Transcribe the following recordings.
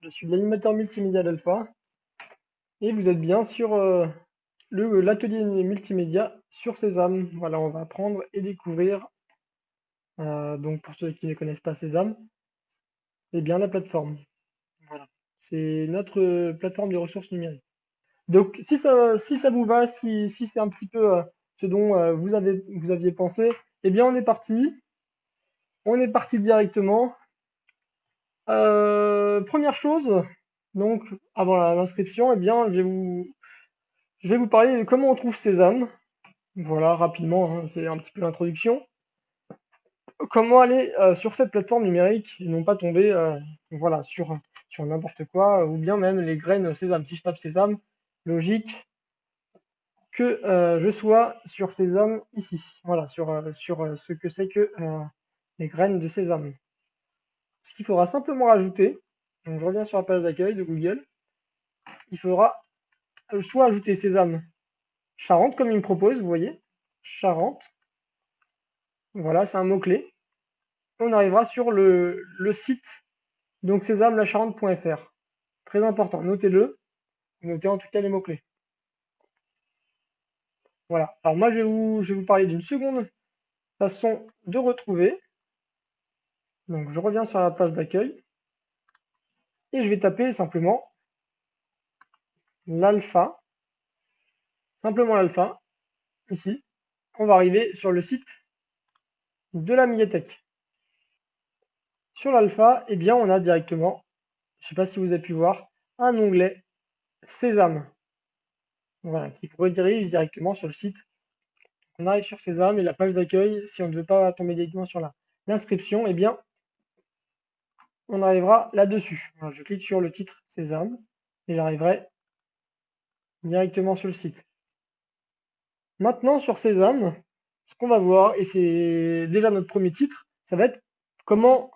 je suis l'animateur multimédia d'Alpha et vous êtes bien sur l'atelier multimédia sur Sésame. Voilà, on va apprendre et découvrir, donc pour ceux qui ne connaissent pas Sésame, eh bien la plateforme. Voilà, c'est notre plateforme de ressources numériques. Donc si ça vous va, si c'est un petit peu ce dont vous aviez pensé, eh bien on est parti. On est parti directement. Première chose, donc avant l'inscription, eh bien je vais vous parler de comment on trouve Sésame. Voilà, rapidement, hein, c'est un petit peu l'introduction. Comment aller sur cette plateforme numérique et non pas tomber voilà, sur n'importe quoi, ou bien même les graines Sésame. Si je tape Sésame, logique que je sois sur Sésame ici. Voilà, sur ce que c'est que les graines de Sésame. Ce qu'il faudra simplement rajouter, donc je reviens sur la page d'accueil de Google, il faudra soit ajouter Sésame Charente, comme il me propose, vous voyez, Charente. Voilà, c'est un mot-clé. On arrivera sur le site, donc sésamelacharente.fr. Très important, notez-le, notez en tout cas les mots-clés. Voilà, alors moi je vais vous parler d'une seconde façon de retrouver. Donc je reviens sur la page d'accueil et je vais taper simplement l'alpha, simplement l'alpha, ici. On va arriver sur le site de la médiathèque. Sur l'alpha, eh bien on a directement, je ne sais pas si vous avez pu voir, un onglet Sésame. Voilà, qui vous redirige directement sur le site. On arrive sur Sésame et la page d'accueil, si on ne veut pas tomber directement sur l'inscription, eh bien, on arrivera là-dessus. Voilà, je clique sur le titre Sésame et j'arriverai directement sur le site. Maintenant, sur Sésame, ce qu'on va voir, et c'est déjà notre premier titre, ça va être comment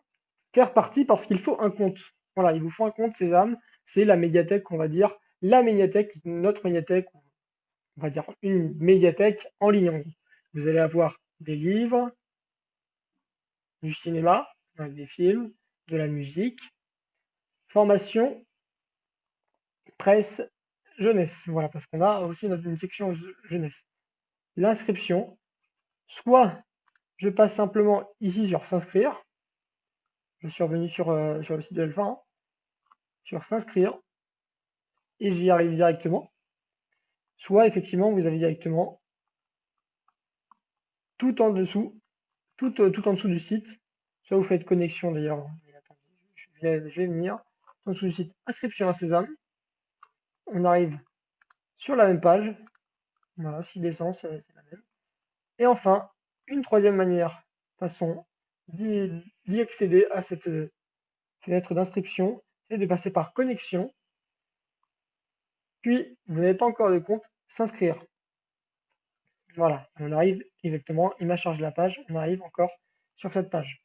faire partie parce qu'il faut un compte. Voilà, il vous faut un compte Sésame, c'est la médiathèque, on va dire, la médiathèque, notre médiathèque, on va dire une médiathèque en ligne. Vous allez avoir des livres, du cinéma, avec des films, de la musique, formation, presse, jeunesse. Voilà, parce qu'on a aussi une section jeunesse. L'inscription, soit je passe simplement ici sur s'inscrire. Je suis revenu sur le site de l'Alpha, hein, sur s'inscrire, et j'y arrive directement. Soit effectivement, vous avez directement tout en dessous, tout en dessous du site. Soit vous faites connexion d'ailleurs. Attendez, je vais venir. En dessous du site inscription à Sésame. On arrive sur la même page. Voilà, s'il descend, c'est la même. Et enfin, une troisième manière, façon d'y accéder à cette fenêtre d'inscription, c'est de passer par connexion. Puis, vous n'avez pas encore de compte, s'inscrire. Voilà, on arrive exactement, il m'a chargé la page, on arrive encore sur cette page.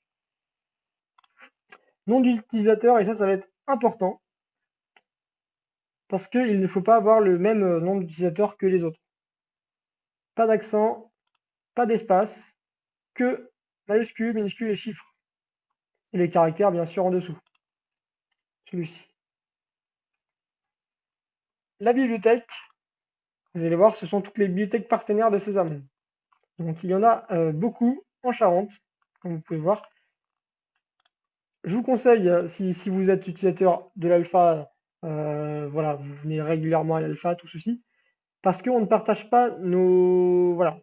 Nom d'utilisateur, et ça va être important, parce qu'il ne faut pas avoir le même nom d'utilisateur que les autres. Pas d'accent, pas d'espace, que majuscules, minuscules et chiffres. Et les caractères, bien sûr, en dessous. Celui-ci. La bibliothèque, vous allez voir, ce sont toutes les bibliothèques partenaires de Sésame. Donc il y en a beaucoup en Charente, comme vous pouvez voir. Je vous conseille, si vous êtes utilisateur de l'alpha, voilà, vous venez régulièrement à l'alpha, tout ceci, parce qu'on ne partage pas voilà,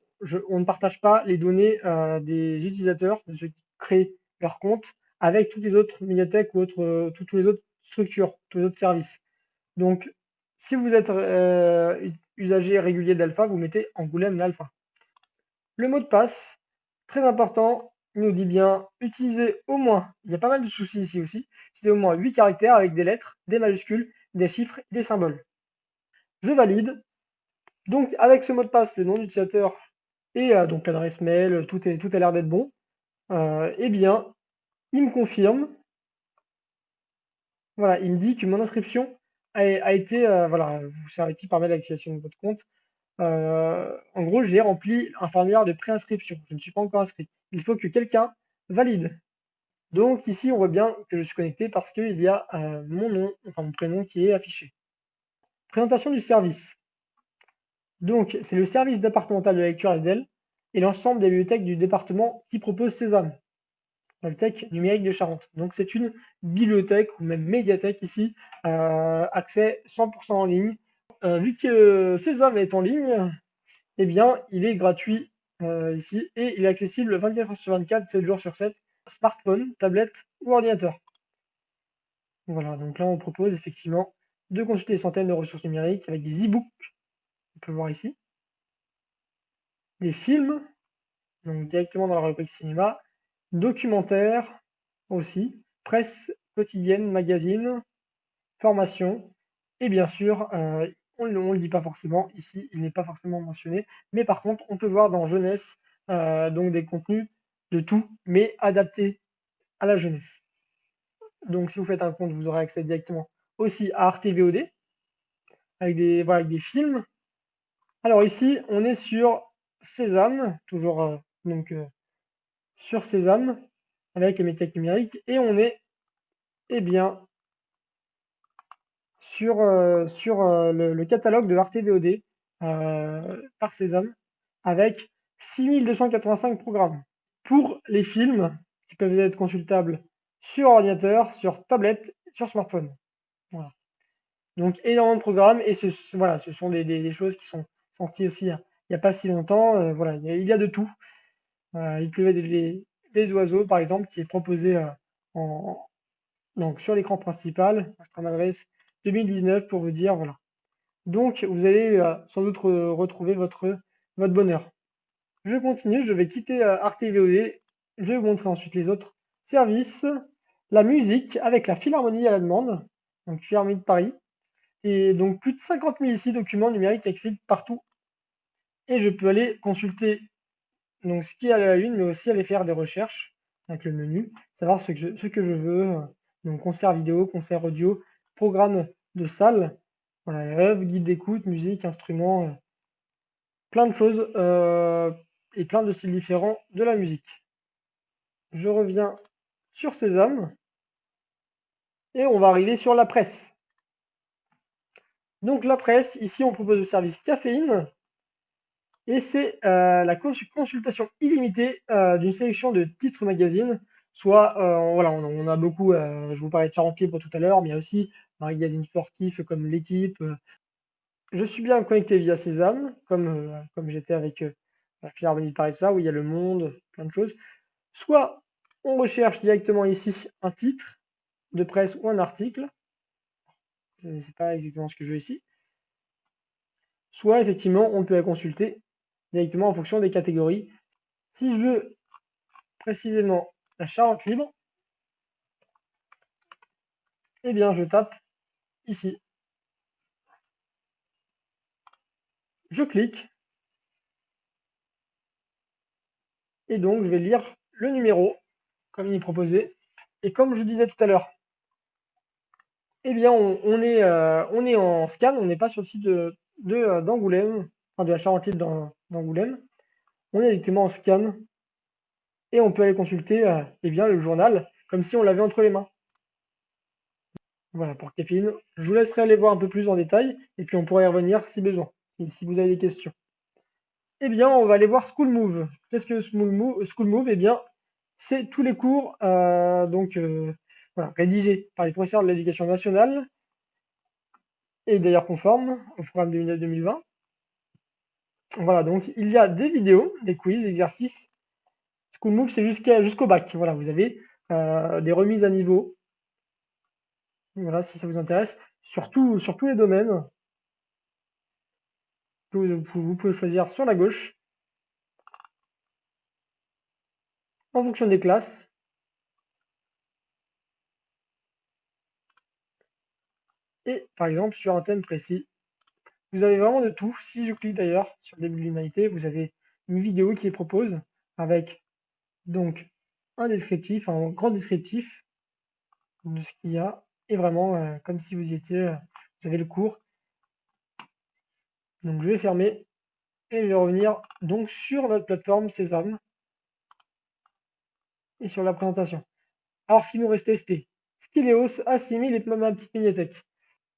on ne partage pas les données des utilisateurs, de ceux qui créent leur compte, avec toutes les autres médiathèques ou toutes les autres structures, tous les autres services. Donc, si vous êtes usager régulier d'alpha, vous mettez Angoulême l'alpha. Le mot de passe, très important, il nous dit bien utiliser au moins, il y a pas mal de soucis ici aussi, utiliser au moins 8 caractères avec des lettres, des majuscules, des chiffres et des symboles. Je valide. Donc avec ce mot de passe, le nom d'utilisateur et donc l'adresse mail, tout a l'air d'être bon, eh bien, il me confirme, voilà, il me dit que mon inscription a été, voilà, vous servi par mail l'activation de votre compte. En gros, j'ai rempli un formulaire de préinscription. Je ne suis pas encore inscrit. Il faut que quelqu'un valide. Donc ici, on voit bien que je suis connecté parce qu'il y a mon nom, enfin mon prénom qui est affiché. Présentation du service. Donc, c'est le service départemental de la lecture SDL et l'ensemble des bibliothèques du département qui propose Sésame, la bibliothèque numérique de Charente. Donc, c'est une bibliothèque ou même médiathèque ici, accès 100% en ligne. Vu que Sésame est en ligne, eh bien, il est gratuit ici et il est accessible 24 heures sur 24, 7 jours sur 7, smartphone, tablette ou ordinateur. Voilà, donc là, on propose effectivement de consulter des centaines de ressources numériques avec des e-books, on peut voir ici, des films, donc directement dans la rubrique cinéma, documentaires aussi, presse quotidienne, magazine, formation, et bien sûr, on ne le dit pas forcément, ici il n'est pas forcément mentionné, mais par contre on peut voir dans jeunesse donc des contenus de tout, mais adaptés à la jeunesse. Donc si vous faites un compte, vous aurez accès directement aussi à Arte VOD, avec des, voilà, avec des films. Alors ici, on est sur Sésame, toujours donc sur Sésame, avec les médiathèques numériques, et on est eh bien, sur le catalogue de Arte VOD par Sésame, avec 6285 programmes. Pour les films, qui peuvent être consultables sur ordinateur, sur tablette, sur smartphone. Voilà. Donc énormément de programmes, et voilà, ce sont des choses qui sont sorties aussi il n'y a pas si longtemps. Voilà, il y a de tout. Il pleuvait des oiseaux, par exemple, qui est proposé en, donc sur l'écran principal, Astram Adresse 2019 pour vous dire, voilà. Donc vous allez sans doute retrouver votre bonheur. Je continue, je vais quitter Arte VOD, je vais vous montrer ensuite les autres services. La musique avec la Philharmonie à la demande, donc Philharmonie de Paris, et donc plus de 50 000 ici documents numériques accessibles partout. Et je peux aller consulter donc ce qui est à la une, mais aussi aller faire des recherches avec le menu, savoir ce que je veux, donc concert vidéo, concert audio, programme de salle, voilà, œuvres, guide d'écoute, musique, instruments, plein de choses et plein de styles différents de la musique. Je reviens sur Sésame et on va arriver sur la presse. Donc la presse, ici on propose le service caféine et c'est la consultation illimitée d'une sélection de titres magazines. Soit, voilà, on a beaucoup, je vous parlais de Charente Libre tout à l'heure, mais il y a aussi un magazine sportif comme L'équipe. Je suis bien connecté via Sésame, comme j'étais avec la Philharmonie de Paris, ça, où il y a le monde, plein de choses. Soit on recherche directement ici un titre de presse ou un article, ce n'est pas exactement ce que je veux ici. Soit effectivement on peut la consulter directement en fonction des catégories. Si je veux précisément la Charente Libre, eh bien je tape ici. Je clique et donc je vais lire le numéro comme il est proposé. Et comme je disais tout à l'heure, eh bien on est en scan, on n'est pas sur le site d'Angoulême, enfin de la Charente Libre d'Angoulême. On est directement en scan et on peut aller consulter eh bien, le journal comme si on l'avait entre les mains. Voilà pour Caféine. Je vous laisserai aller voir un peu plus en détail et puis on pourra y revenir si besoin, si vous avez des questions. Eh bien, on va aller voir School Move. Qu'est-ce que School Move? Eh bien, c'est tous les cours voilà, rédigés par les professeurs de l'éducation nationale et d'ailleurs conformes au programme 2009-2020. Voilà, donc il y a des vidéos, des quiz, des exercices. School Move, c'est jusqu'au bac. Voilà, vous avez des remises à niveau. Voilà, si ça vous intéresse, sur tous les domaines. Vous pouvez choisir sur la gauche, en fonction des classes. Et par exemple, sur un thème précis, vous avez vraiment de tout. Si je clique d'ailleurs sur le début de l'humanité, vous avez une vidéo qui est propose avec donc un descriptif, un grand descriptif de ce qu'il y a, et vraiment comme si vous y étiez, vous avez le cours. Donc je vais fermer et je vais revenir donc sur notre plateforme Sésame et sur la présentation. Alors, ce qui nous restait, c'était Skileos, Assimil et ma petite médiathèque.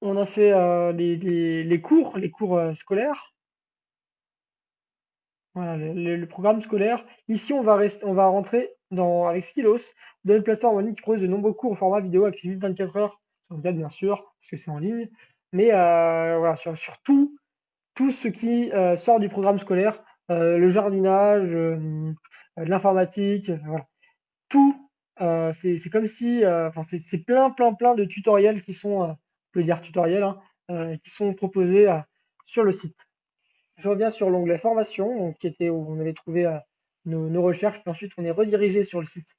On a fait les cours scolaires. Voilà, le programme scolaire. Ici, on va rentrer avec Skillos, dans une plateforme en ligne qui propose de nombreux cours au format vidéo accessible 24 heures sur 24, bien sûr, parce que c'est en ligne. Mais voilà, sur tout ce qui sort du programme scolaire, le jardinage, l'informatique, voilà. Tout, c'est comme si, enfin, c'est plein, plein, plein de tutoriels qui sont, on peut dire tutoriels, hein, qui sont proposés sur le site. Je reviens sur l'onglet formation, donc, qui était où on avait trouvé nos recherches, puis ensuite on est redirigé sur le site,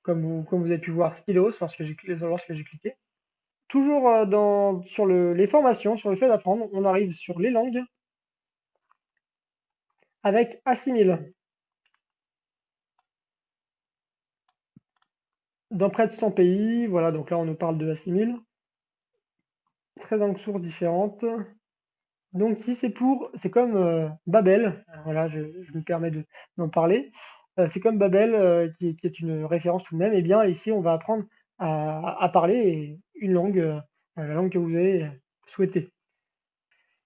comme vous avez pu voir Skillos lorsque j'ai cliqué. Toujours sur les formations, sur le fait d'apprendre, on arrive sur les langues avec Assimil. Dans près de 100 pays, voilà, donc là on nous parle de Assimil, 13 langues sources différentes. Donc ici c'est comme Babel, voilà, je me permets d'en parler. C'est comme Babel qui est une référence tout de même. Et bien ici on va apprendre à parler une langue, la langue que vous avez souhaité.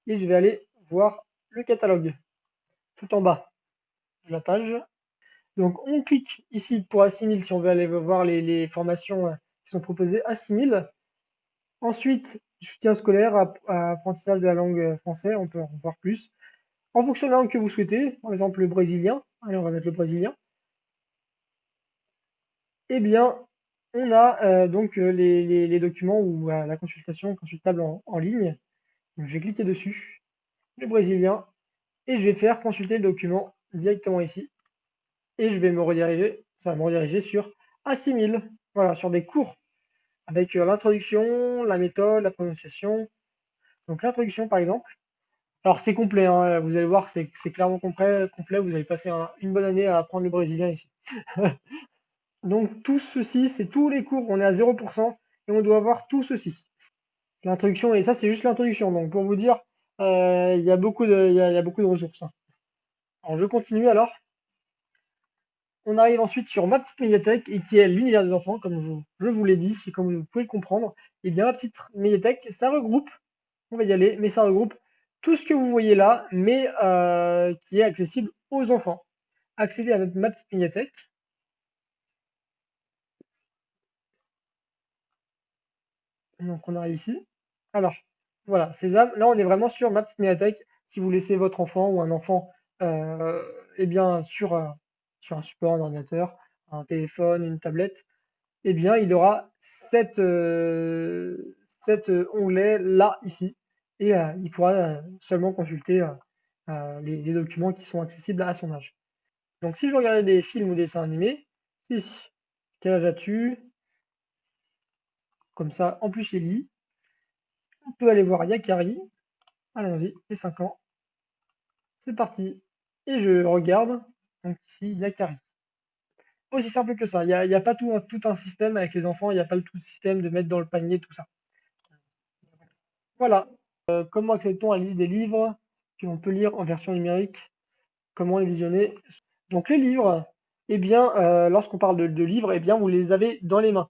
Et je vais aller voir le catalogue tout en bas de la page. Donc on clique ici pour Assimil si on veut aller voir les formations qui sont proposées Assimil. Ensuite, du soutien scolaire, apprentissage de la langue française, on peut en voir plus. En fonction de la langue que vous souhaitez, par exemple le brésilien, allez, on va mettre le brésilien, eh bien, on a donc les documents ou la consultation consultable en ligne. Donc, je vais cliquer dessus, le brésilien, et je vais faire consulter le document directement ici. Et je vais me rediriger, ça va me rediriger sur Assimil, voilà, sur des cours, avec l'introduction, la méthode, la prononciation. Donc l'introduction par exemple. Alors c'est complet, hein, vous allez voir, c'est clairement complet. Vous allez passer une bonne année à apprendre le brésilien ici. Donc tout ceci, c'est tous les cours, on est à 0% et on doit avoir tout ceci. L'introduction, et ça c'est juste l'introduction. Donc pour vous dire, il y a beaucoup de ressources, hein. Alors je continue alors. On arrive ensuite sur ma petite médiathèque et qui est l'univers des enfants, comme je vous l'ai dit et comme vous pouvez le comprendre. Et bien ma petite médiathèque, ça regroupe, on va y aller, mais ça regroupe tout ce que vous voyez là, mais qui est accessible aux enfants. Accéder à ma petite médiathèque. Donc on arrive ici. Alors, voilà, Sésame. Là, on est vraiment sur ma petite médiathèque. Si vous laissez votre enfant ou un enfant eh bien, sur un support, un ordinateur, un téléphone, une tablette, eh bien, il aura cet onglet là, ici. Et il pourra seulement consulter les documents qui sont accessibles à son âge. Donc, si je regardais des films ou des dessins animés, c'est ici. Quel âge as-tu? Comme ça, en plus, il lit. On peut aller voir Yakari. Allons-y, les 5 ans. C'est parti. Et je regarde. Donc ici, Yakari. Aussi simple que ça. Il y a pas tout un système avec les enfants. Il n'y a pas tout le système de mettre dans le panier, tout ça. Voilà. Comment accède-t-on à la liste des livres que l'on peut lire en version numérique? Comment les visionner? Donc les livres, eh bien, lorsqu'on parle de livres, eh bien, vous les avez dans les mains.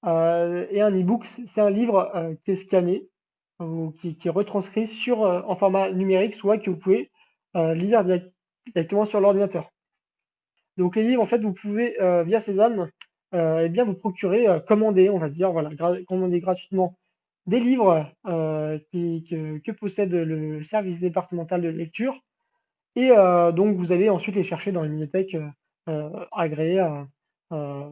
Et un e-book, c'est un livre qui est scanné ou qui est retranscrit en format numérique, soit que vous pouvez lire directement sur l'ordinateur. Donc les livres, en fait, vous pouvez, via Sésame, eh bien, vous procurer, commander, on va dire, voilà, commander gratuitement des livres que possède le service départemental de lecture. Et donc, vous allez ensuite les chercher dans les médiathèques agréées. Euh,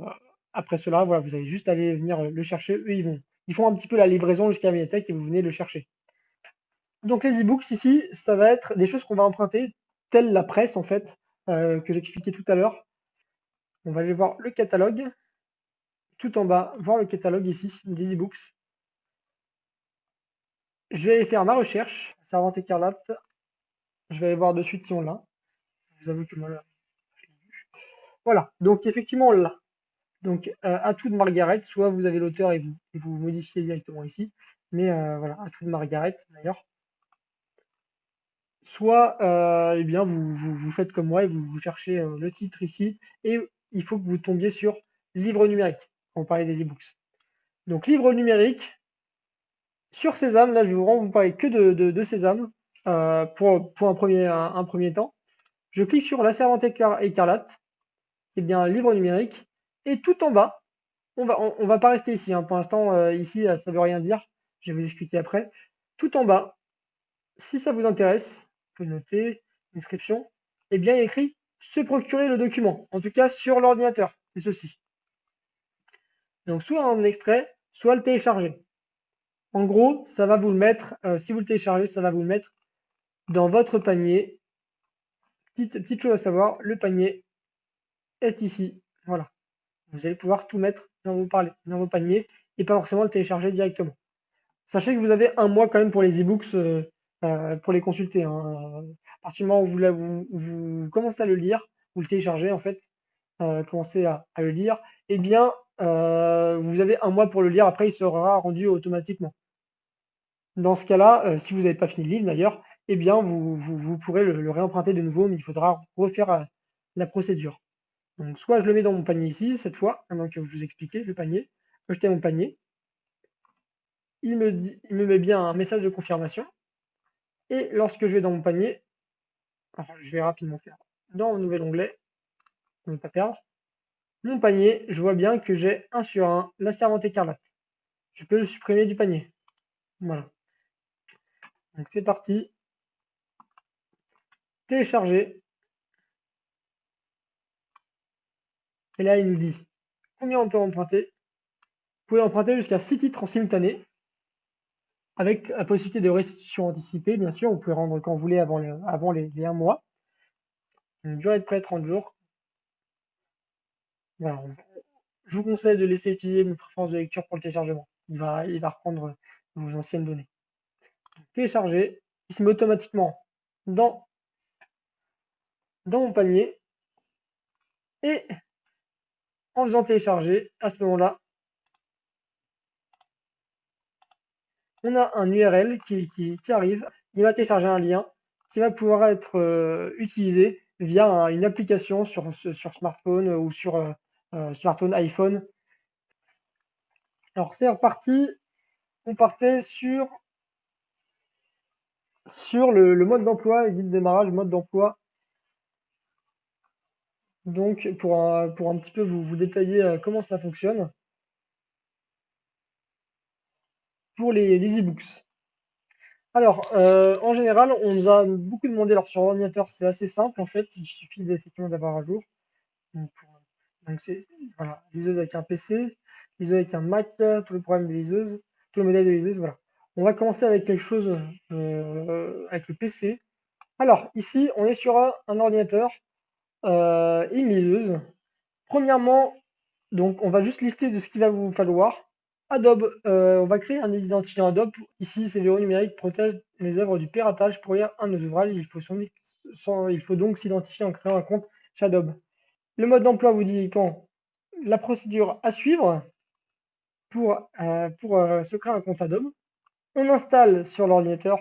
Après cela, voilà, vous allez juste aller venir le chercher. Eux, ils font un petit peu la livraison jusqu'à la médiathèque et vous venez le chercher. Donc, les e-books ici, ça va être des choses qu'on va emprunter, telle la presse en fait, que j'expliquais tout à l'heure. On va aller voir le catalogue, tout en bas, voir le catalogue ici des e-books. Je vais aller faire ma recherche, Servante écarlate. Je vais aller voir de suite si on l'a. Je vous avoue que moi, là, voilà. Donc, effectivement, on l'a. Donc, à tout de Margaret, soit vous avez l'auteur et vous modifiez directement ici, mais voilà, à tout de Margaret d'ailleurs. Soit eh bien, vous faites comme moi et vous cherchez le titre ici, et il faut que vous tombiez sur livre numérique. quand on parlait des e-books. Donc livre numérique, sur Sésame, là je vais vraiment vous parler que de Sésame pour un premier temps. Je clique sur La Servante écarlate, et bien livre numérique, et tout en bas, on va pas rester ici, hein. Pour l'instant, ici, ça veut rien dire. Je vais vous expliquer après. Tout en bas, si ça vous intéresse, vous pouvez noter, description, eh bien, il y a écrit se procurer le document. En tout cas, sur l'ordinateur, c'est ceci. Donc, soit un extrait, soit le télécharger. En gros, ça va vous le mettre, si vous le téléchargez, ça va vous le mettre dans votre panier. Petite chose à savoir, le panier est ici. Voilà. Vous allez pouvoir tout mettre dans vos paniers et pas forcément le télécharger directement. Sachez que vous avez un mois quand même pour les e-books pour les consulter, hein. À partir du moment où vous commencez à le lire, vous le téléchargez en fait, commencez à le lire, eh bien vous avez un mois pour le lire, après il sera rendu automatiquement. Dans ce cas-là, si vous n'avez pas fini de lire d'ailleurs, eh bien vous pourrez le réemprunter de nouveau, mais il faudra refaire la procédure. Donc soit je le mets dans mon panier ici, cette fois, maintenant que je vous expliquais le panier, jeter mon panier, il me met bien un message de confirmation. Et lorsque je vais dans mon panier, alors je vais rapidement faire dans mon nouvel onglet, pour ne pas perdre, mon panier, je vois bien que j'ai 1 sur 1, la Servante écarlate. Je peux le supprimer du panier. Voilà. Donc c'est parti. Télécharger. Et là, il nous dit combien on peut emprunter. Vous pouvez emprunter jusqu'à 6 titres en simultané, avec la possibilité de restitution anticipée, bien sûr. Vous pouvez rendre quand vous voulez avant les 1 mois. Une durée de prêt 30 jours. Voilà. Je vous conseille de laisser utiliser une préférence de lecture pour le téléchargement. Il va reprendre vos anciennes données. Télécharger, il se met automatiquement dans mon panier et en faisant télécharger, à ce moment-là, on a un URL qui arrive, il va télécharger un lien qui va pouvoir être utilisé via une application sur smartphone ou sur smartphone iPhone. Alors c'est reparti, on partait sur le mode d'emploi, le guide de démarrage, mode d'emploi. Donc pour un petit peu vous détailler comment ça fonctionne pour les e-books. Alors, en général, on nous a beaucoup demandé, alors sur ordinateur, c'est assez simple en fait, il suffit effectivement d'avoir un jour. Donc voilà, liseuse avec un PC, liseuse avec un Mac, tous les programmes de liseuse, tous les modèles de liseuse, voilà. On va commencer avec quelque chose avec le PC. Alors, ici, on est sur un ordinateur et une liseuse. Premièrement, donc on va juste lister de ce qu'il va vous falloir. Adobe, on va créer un identifiant Adobe. Ici, CVO numérique protège les œuvres du piratage. Pour lire un de nos ouvrages, il faut donc s'identifier en créant un compte chez Adobe. Le mode d'emploi vous dit quand la procédure à suivre pour se créer un compte Adobe. On installe sur l'ordinateur,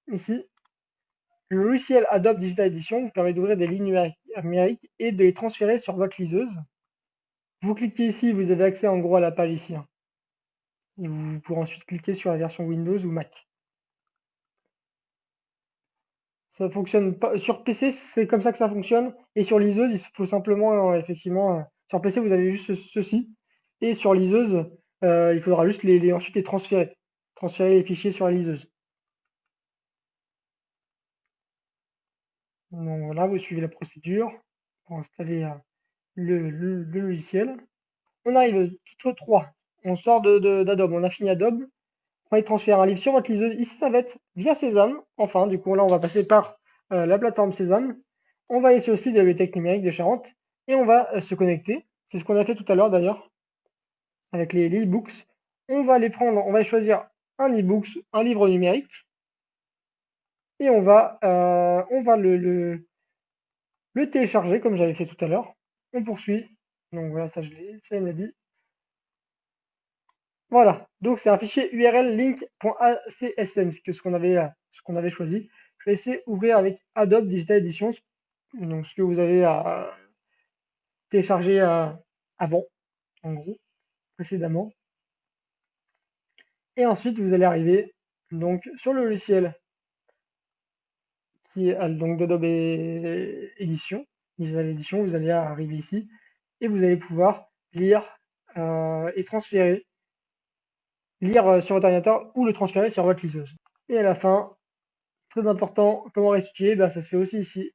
ici, le logiciel Adobe Digital Edition qui permet d'ouvrir des lignes numériques et de les transférer sur votre liseuse. Vous cliquez ici, vous avez accès en gros à la page ici, hein. Et vous pourrez ensuite cliquer sur la version Windows ou Mac. Ça fonctionne pas sur PC, c'est comme ça que ça fonctionne. Et sur liseuse, il faut simplement, effectivement, sur PC, vous avez juste ceci. Et sur liseuse, il faudra juste ensuite les transférer. Transférer les fichiers sur la liseuse. Donc voilà, vous suivez la procédure pour installer le logiciel. On arrive au titre 3. On sort d'Adobe. On a fini Adobe. On va transférer un livre sur votre liseuse. Ici, ça va être via Sésame. Enfin, du coup, là, on va passer par la plateforme Sésame. On va aller sur le site de la bibliothèque numérique de Charente et on va se connecter. C'est ce qu'on a fait tout à l'heure d'ailleurs avec les e-books. On va les prendre, on va choisir un e-books, un livre numérique et on va le télécharger comme j'avais fait tout à l'heure. On poursuit. Donc voilà, ça il m'a dit. Voilà, donc c'est un fichier URL link.acsm, c'est ce qu'on avait choisi. Je vais essayer d'ouvrir avec Adobe Digital Edition, donc ce que vous avez à télécharger avant, en gros. précédemment. Et ensuite, vous allez arriver donc sur le logiciel qui est donc d'Adobe Edition, Visual Edition. Vous allez arriver ici et vous allez pouvoir lire et transférer, lire sur votre ordinateur ou le transférer sur votre liseuse. Et à la fin, très important, comment restituer? Ça se fait aussi ici,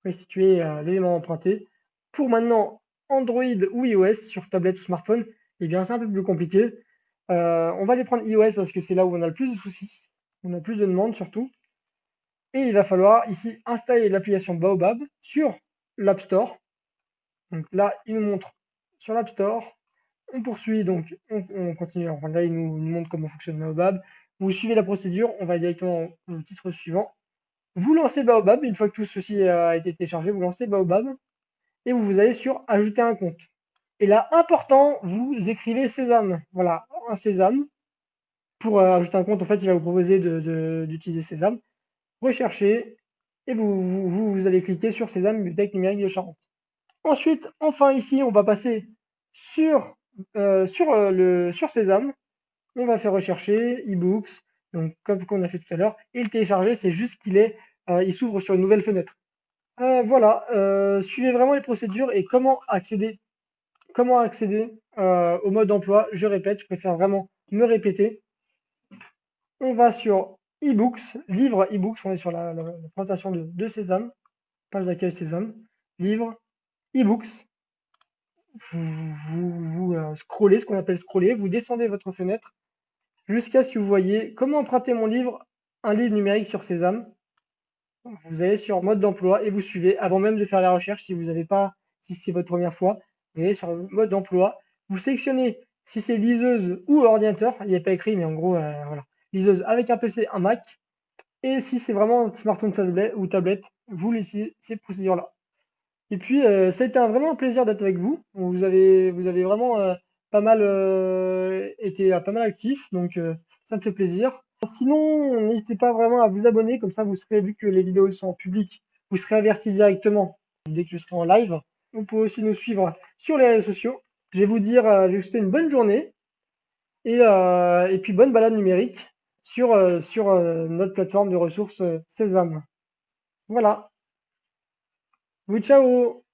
restituer l'élément emprunté. Pour maintenant Android ou iOS sur tablette ou smartphone, eh bien c'est un peu plus compliqué. On va aller prendre iOS parce que c'est là où on a le plus de soucis, on a plus de demandes surtout. Et il va falloir ici installer l'application Baobab sur l'App Store. Donc là, il nous montre sur l'App Store. On poursuit, donc on continue. Enfin, là, il nous montre comment fonctionne Baobab. Vous suivez la procédure, on va directement au titre suivant. Vous lancez Baobab, une fois que tout ceci a été téléchargé, vous lancez Baobab et vous allez sur Ajouter un compte. Et là, important, vous écrivez Sésame. Voilà, un Sésame. Pour ajouter un compte, en fait, il va vous proposer d'utiliser Sésame. Recherchez et vous allez cliquer sur Sésame Bibliothèque numérique de Charente. Ensuite, enfin ici, on va passer sur Sésame. On va faire rechercher ebooks, donc comme on a fait tout à l'heure, et le télécharger, c'est juste il s'ouvre sur une nouvelle fenêtre. Voilà, suivez vraiment les procédures et comment accéder au mode d'emploi. Je répète, je préfère vraiment me répéter. On va sur ebooks, livre ebooks, on est sur la présentation de Sésame, page d'accueil Sésame, livre, ebooks. Vous scrollez, ce qu'on appelle scroller, vous descendez votre fenêtre jusqu'à ce que vous voyez comment emprunter mon livre, un livre numérique sur Sésame. Vous allez sur mode d'emploi et vous suivez avant même de faire la recherche si vous n'avez pas, si c'est votre première fois. Vous allez sur mode d'emploi, vous sélectionnez si c'est liseuse ou ordinateur, il n'y a pas écrit, mais en gros, voilà. Liseuse avec un PC, un Mac. Et si c'est vraiment un smartphone ou tablette, vous laissez ces procédures-là. Et puis, ça a été vraiment un plaisir d'être avec vous. Vous avez vraiment été pas mal actif, donc ça me fait plaisir. Sinon, n'hésitez pas vraiment à vous abonner, comme ça vous serez, vu que les vidéos sont en public, vous serez averti directement dès que je serai en live. Vous pouvez aussi nous suivre sur les réseaux sociaux. Je vais je vais vous souhaiter une bonne journée et puis bonne balade numérique sur notre plateforme de ressources Sésame. Voilà. Oui, ciao!